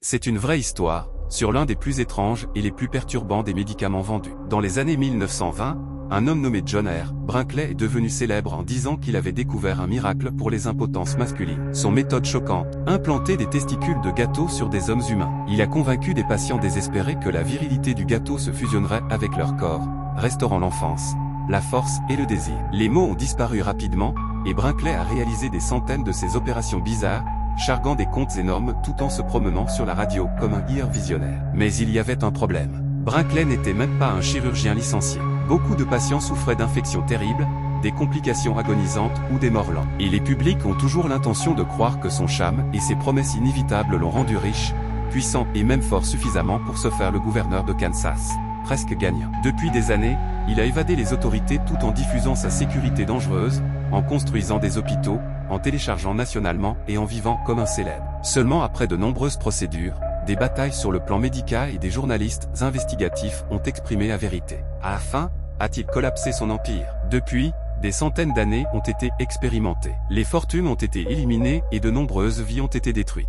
C'est une vraie histoire, sur l'un des plus étranges et les plus perturbants des médicaments vendus. Dans les années 1920, un homme nommé John R. Brinkley est devenu célèbre en disant qu'il avait découvert un miracle pour les impotences masculines. Son méthode choquante, implanter des testicules de gâteau sur des hommes humains. Il a convaincu des patients désespérés que la virilité du gâteau se fusionnerait avec leur corps, restaurant l'enfance, la force et le désir. Les mots ont disparu rapidement, et Brinkley a réalisé des centaines de ces opérations bizarres, charguant des comptes énormes tout en se promenant sur la radio comme un guerrier visionnaire. Mais il y avait un problème. Brinkley n'était même pas un chirurgien licencié. Beaucoup de patients souffraient d'infections terribles, des complications agonisantes ou des morts lents. Et les publics ont toujours l'intention de croire que son charme et ses promesses inévitables l'ont rendu riche, puissant et même fort suffisamment pour se faire le gouverneur de Kansas. Presque gagnant. Depuis des années, il a évadé les autorités tout en diffusant sa sécurité dangereuse, en construisant des hôpitaux, en téléchargeant nationalement et en vivant comme un célèbre. Seulement après de nombreuses procédures, des batailles sur le plan médical et des journalistes investigatifs ont exprimé la vérité. À la fin, a-t-il collapsé son empire? Depuis, des centaines d'années ont été expérimentées. Les fortunes ont été éliminées et de nombreuses vies ont été détruites.